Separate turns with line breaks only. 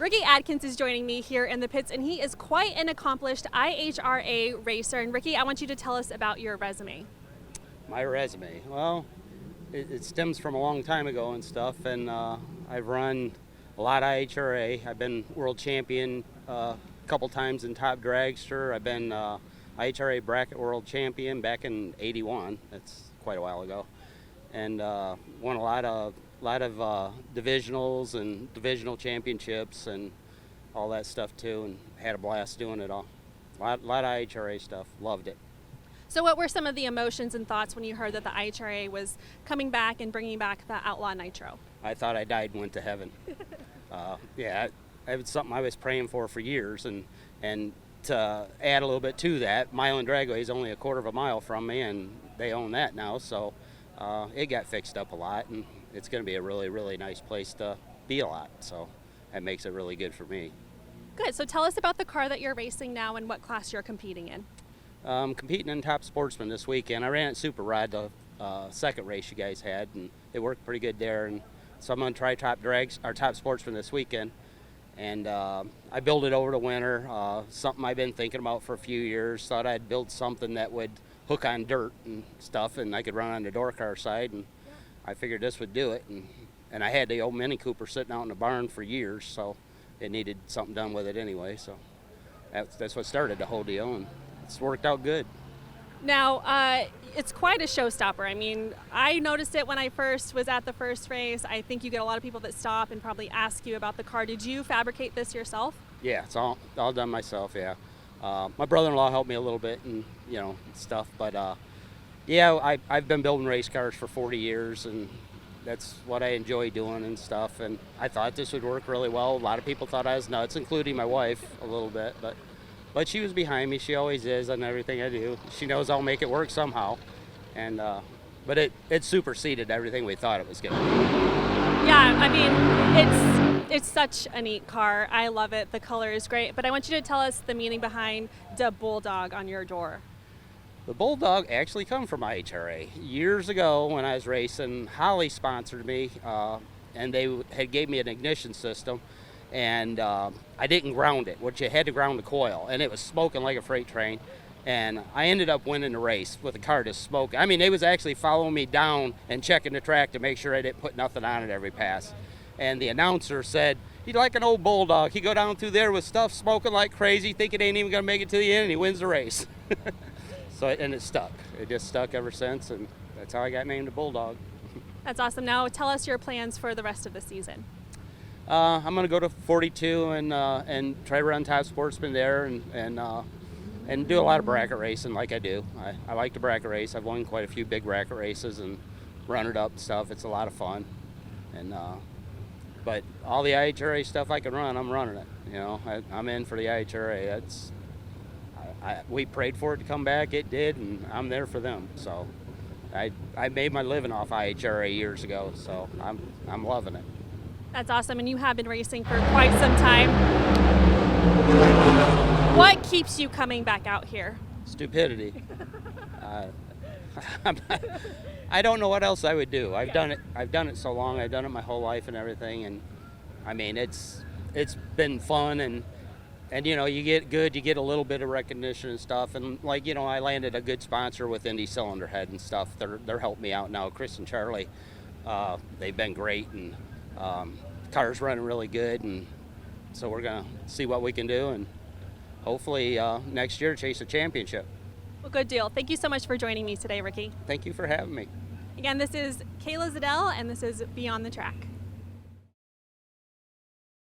Ricky Adkins is joining me here in the pits, and he is quite an accomplished IHRA racer. And Ricky, I want you to tell us about your resume.
My resume? Well, it stems from a long time ago and stuff, and I've run a lot of IHRA. I've been world champion a couple times in top dragster. I've been IHRA bracket world champion back in '81. That's quite a while ago, and won a lot of divisionals and divisional championships and all that stuff too, and had a blast doing it all. A lot of IHRA stuff. Loved it.
So what were some of the emotions and thoughts when you heard that the IHRA was coming back and bringing back the Outlaw Nitro?
I thought I died and went to heaven. Yeah, it was something I was praying for years, and to add a little bit to that, Mile and Dragway is only a quarter of a mile from me, and they own that now, so it got fixed up a lot, and it's going to be a really, really nice place to be a lot, so that makes it really good for me.
Good. So tell us about the car that you're racing now and what class you're competing in.
Competing in Top Sportsman this weekend. I ran at Super Rod, the second race you guys had, and it worked pretty good there. And so I'm going to try Top Sportsman this weekend. And I built it over the winter. Something I've been thinking about for a few years. Thought I'd build something that would hook on dirt and stuff, and I could run on the door car side. And I figured this would do it. And I had the old Mini Cooper sitting out in the barn for years, so it needed something done with it anyway. So that's what started the whole deal. And it's worked out good.
Now, it's quite a showstopper. I mean, I noticed it when I first was at the first race. I think you get a lot of people that stop and probably ask you about the car. Did you fabricate this yourself?
Yeah, it's all done myself, yeah. My brother-in-law helped me a little bit and, stuff. But, yeah, I've been building race cars for 40 years, and that's what I enjoy doing and stuff. And I thought this would work really well. A lot of people thought I was nuts, including my wife a little bit. But she was behind me. She always is on everything I do. She knows I'll make it work somehow. And but it superseded everything we thought it was going to.
Yeah, I mean, it's such a neat car. I love it. The color is great. But I want you to tell us the meaning behind the Bulldog on your door.
The Bulldog actually come from IHRA. Years ago when I was racing, Holly sponsored me, and they had gave me an ignition system. And I didn't ground it, which you had to ground the coil, and it was smoking like a freight train. And I ended up winning the race with the car just smoking. I mean, they was actually following me down and checking the track to make sure I didn't put nothing on it every pass. And the announcer said, "He's like an old bulldog. He go down through there with stuff smoking like crazy, think it ain't even gonna make it to the end, and he wins the race." And it stuck. It just stuck ever since, and that's how I got named the Bulldog.
That's awesome. Now tell us your plans for the rest of the season.
I'm going to go to 42 and try to run Top Sportsman there and do a lot of bracket racing like I do. I like to bracket race. I've won quite a few big bracket races and run it up and stuff. It's a lot of fun. And but all the IHRA stuff I can run, I'm running it. I'm in for the IHRA. We prayed for it to come back. It did, and I'm there for them. So I made my living off IHRA years ago. So I'm loving it.
That's awesome, and you have been racing for quite some time. What keeps you coming back out here?
Stupidity. I don't know what else I would do. I've done it so long. I've done it my whole life and everything, and I mean it's been fun, and you get good, you get a little bit of recognition and stuff, and I landed a good sponsor with Indy Cylinder Head and stuff. They're helping me out now. Chris and Charlie, they've been great, and car's running really good, and so we're gonna see what we can do, and hopefully next year chase a championship.
Well, good deal. Thank you so much for joining me today, Ricky.
Thank you for having me.
Again, this is Kayla Zadel, and this is Beyond the Track.